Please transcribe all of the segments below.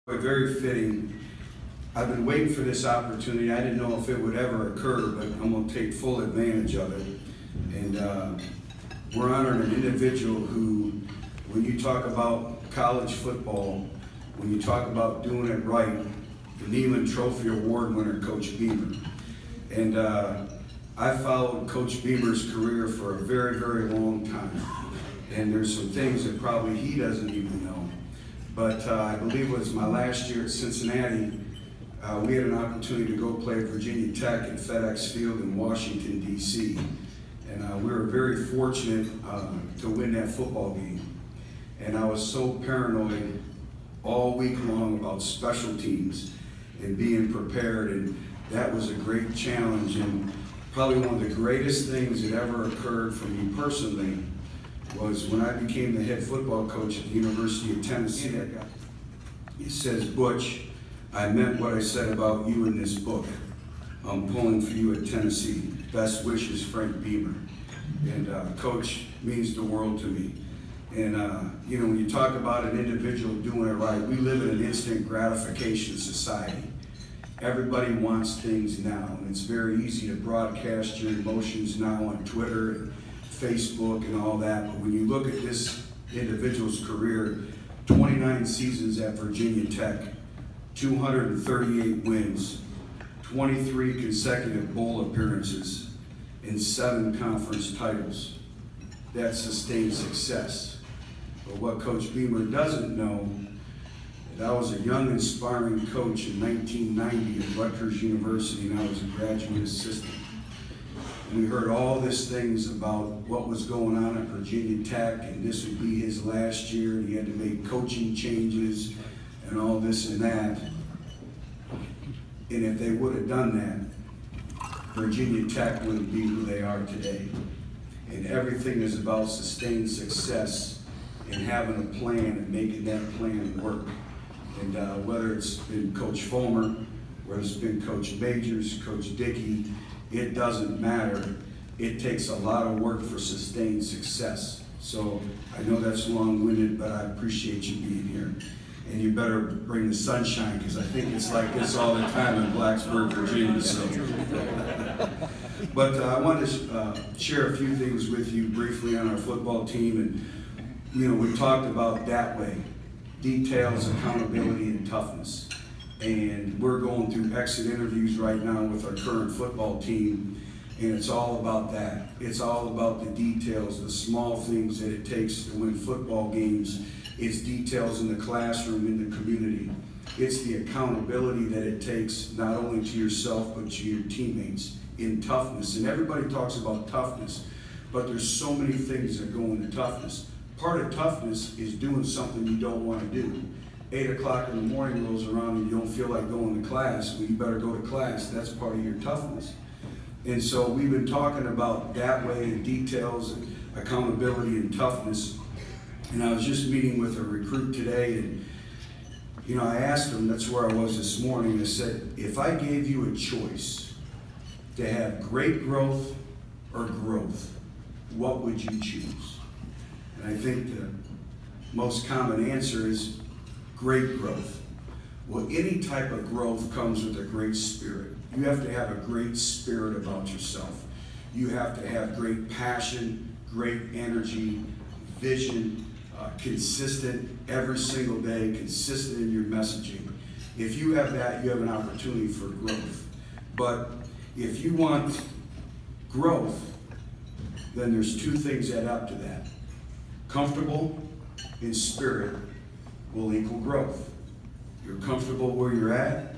Very fitting. I've been waiting for this opportunity. I didn't know if it would ever occur, but I'm going to take full advantage of it. And we're honoring an individual who, when you talk about college football, when you talk about doing it right, the Neiman Trophy Award winner, Coach Beamer. And I followed Coach Beamer's career for a very, very long time. And there's some things that probably he doesn't even know. But I believe it was my last year at Cincinnati, we had an opportunity to go play at Virginia Tech at FedEx Field in Washington, D.C. And we were very fortunate to win that football game. And I was so paranoid all week long about special teams and being prepared, and that was a great challenge. And probably one of the greatest things that ever occurred for me personally was when I became the head football coach at the University of Tennessee. It says, "Butch, I meant what I said about you in this book. I'm pulling for you at Tennessee. Best wishes, Frank Beamer." And Coach means the world to me. And you know, when you talk about an individual doing it right, we live in an instant gratification society. Everybody wants things now, and it's very easy to broadcast your emotions now on Twitter and Facebook and all that. But when you look at this individual's career, 29 seasons at Virginia Tech, 238 wins, 23 consecutive bowl appearances, and 7 conference titles. That's sustained success. But what Coach Beamer doesn't know, that I was a young, inspiring coach in 1990 at Rutgers University, and I was a graduate assistant. And we heard all these things about what was going on at Virginia Tech, and this would be his last year, and he had to make coaching changes and all this and that. And if they would have done that, Virginia Tech wouldn't be who they are today. And everything is about sustained success and having a plan and making that plan work. And whether it's been Coach Fulmer, whether it's been Coach Majors, Coach Dickey, it doesn't matter. It takes a lot of work for sustained success. So I know that's long-winded, but I appreciate you being here. And you better bring the sunshine, because I think it's like this all the time in Blacksburg, Virginia. So. But I want to share a few things with you briefly on our football team. And you know, we talked about that way: details, accountability, and toughness. And we're going through exit interviews right now with our current football team, and it's all about that. It's all about the details, the small things that it takes to win football games. It's details in the classroom, in the community. It's the accountability that it takes, not only to yourself, but to your teammates in toughness. And everybody talks about toughness, but there's so many things that go into toughness. Part of toughness is doing something you don't want to do. 8 o'clock in the morning rolls around and you don't feel like going to class, well, you better go to class. That's part of your toughness. And so we've been talking about that way, and details and accountability and toughness. And I was just meeting with a recruit today, and you know, I asked him, that's where I was this morning, I said, if I gave you a choice to have great growth or growth, what would you choose? And I think the most common answer is great growth. Well, any type of growth comes with a great spirit. You have to have a great spirit about yourself. You have to have great passion, great energy, vision, consistent every single day, consistent in your messaging. If you have that, you have an opportunity for growth. But if you want growth, then there's 2 things that add up to that. Comfortable in spirit will equal growth. You're comfortable where you're at,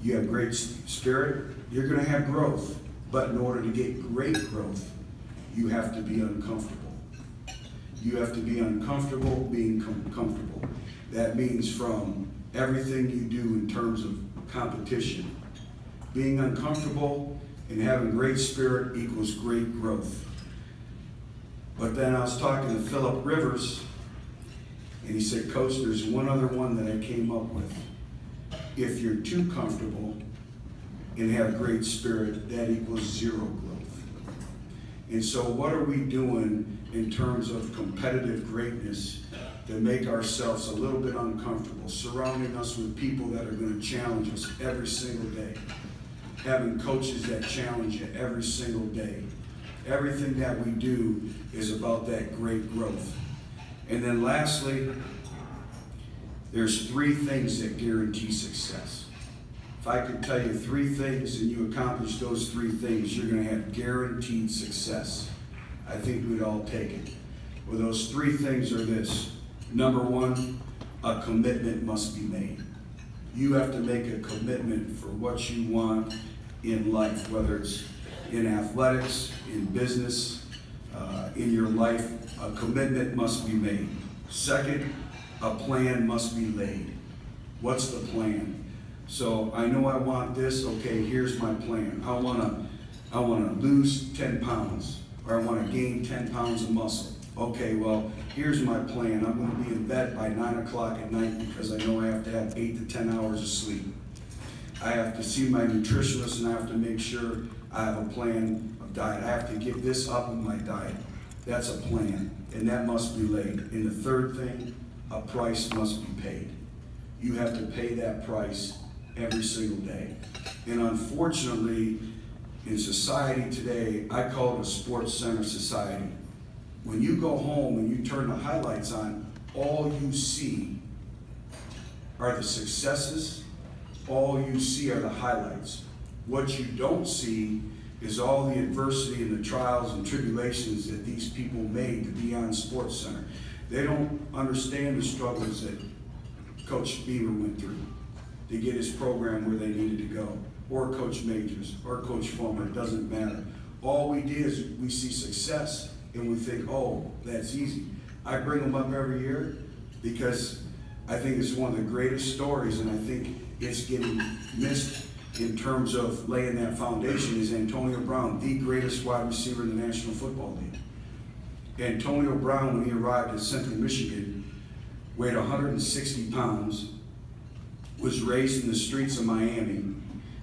you have great spirit, you're going to have growth. But in order to get great growth, you have to be uncomfortable. You have to be uncomfortable being comfortable. That means from everything you do in terms of competition. Being uncomfortable and having great spirit equals great growth. But then I was talking to Philip Rivers, and he said, "Coach, there's one other one that I came up with. If you're too comfortable and have great spirit, that equals 0 growth." And so what are we doing in terms of competitive greatness to make ourselves a little bit uncomfortable, surrounding us with people that are going to challenge us every single day, having coaches that challenge you every single day. Everything that we do is about that great growth. And then lastly, there's 3 things that guarantee success. If I could tell you 3 things and you accomplish those 3 things, you're going to have guaranteed success. I think we'd all take it. Well, those 3 things are this. Number 1, a commitment must be made. You have to make a commitment for what you want in life, whether it's in athletics, in business, in your life. A commitment must be made. Second, a plan must be laid. What's the plan? So I know I want this. Okay, here's my plan. I want to lose 10 pounds, or I want to gain 10 pounds of muscle. Okay, well, here's my plan. I'm going to be in bed by 9 o'clock at night because I know I have to have 8 to 10 hours of sleep. I have to see my nutritionist, and I have to make sure I have a plan of diet. I have to give this up in my diet. That's a plan, and that must be laid. And the third thing, a price must be paid. You have to pay that price every single day. And unfortunately, in society today, I call it a sports center society. When you go home and you turn the highlights on, all you see are the successes. All you see are the highlights. What you don't see is all the adversity and the trials and tribulations that these people made to be on Sports Center. They don't understand the struggles that Coach Beaver went through to get his program where they needed to go, or Coach Majors, or Coach Fulmer. It doesn't matter. All we did is we see success and we think, oh, that's easy. I bring them up every year because I think it's one of the greatest stories, and I think it's getting missed in terms of laying that foundation, is Antonio Brown, the greatest wide receiver in the National Football League. Antonio Brown, when he arrived in Central Michigan, weighed 160 pounds, was raised in the streets of Miami,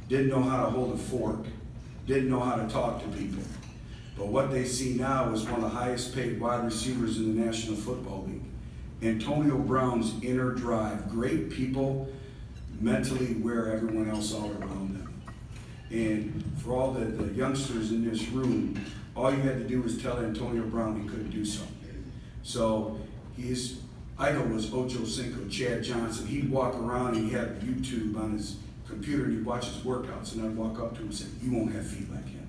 didn't know how to hold a fork, didn't know how to talk to people. But what they see now is one of the highest paid wide receivers in the National Football League. Antonio Brown's inner drive, great people mentally wear everyone else all around them. And for all the youngsters in this room, all you had to do was tell Antonio Brown he couldn't do something. So his idol was Ocho Cinco, Chad Johnson. He'd walk around and he had YouTube on his computer and he'd watch his workouts, and I'd walk up to him and say, "You won't have feet like him.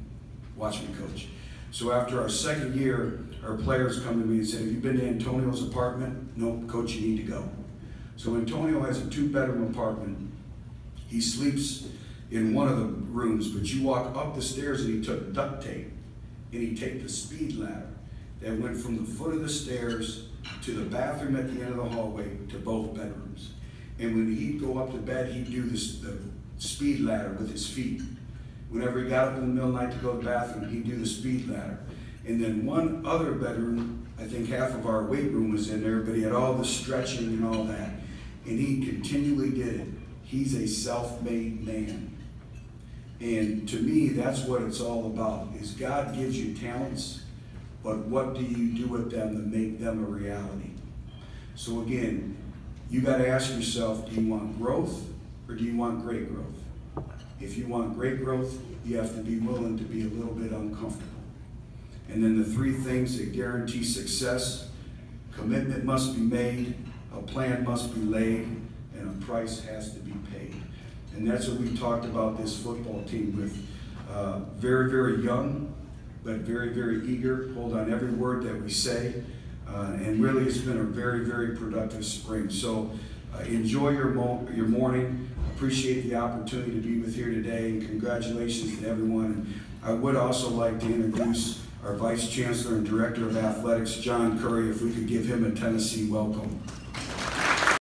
Watch me coach." So after our second year, our players come to me and say, "Have you been to Antonio's apartment?" "No, coach, you need to go." So Antonio has a 2-bedroom apartment. He sleeps in one of the rooms, but you walk up the stairs and he took duct tape and he taped the speed ladder that went from the foot of the stairs to the bathroom at the end of the hallway to both bedrooms. And when he'd go up to bed, he'd do the speed ladder with his feet. Whenever he got up in the middle of the night to go to the bathroom, he'd do the speed ladder. And then one other bedroom, I think half of our weight room was in there, but he had all the stretching and all that. And he continually did it. He's a self-made man. And to me, that's what it's all about, is God gives you talents, but what do you do with them to make them a reality? So again, you got to ask yourself, do you want growth or do you want great growth? If you want great growth, you have to be willing to be a little bit uncomfortable. And then the 3 things that guarantee success: commitment must be made, a plan must be laid, and a price has to be paid. And that's what we talked about this football team with. Very, very young, but very, very eager, hold on every word that we say. And really it's been a very, very productive spring. So enjoy your morning. Appreciate the opportunity to be with here today, and congratulations to everyone. And I would also like to introduce our Vice Chancellor and Director of Athletics, John Curry, if we could give him a Tennessee welcome.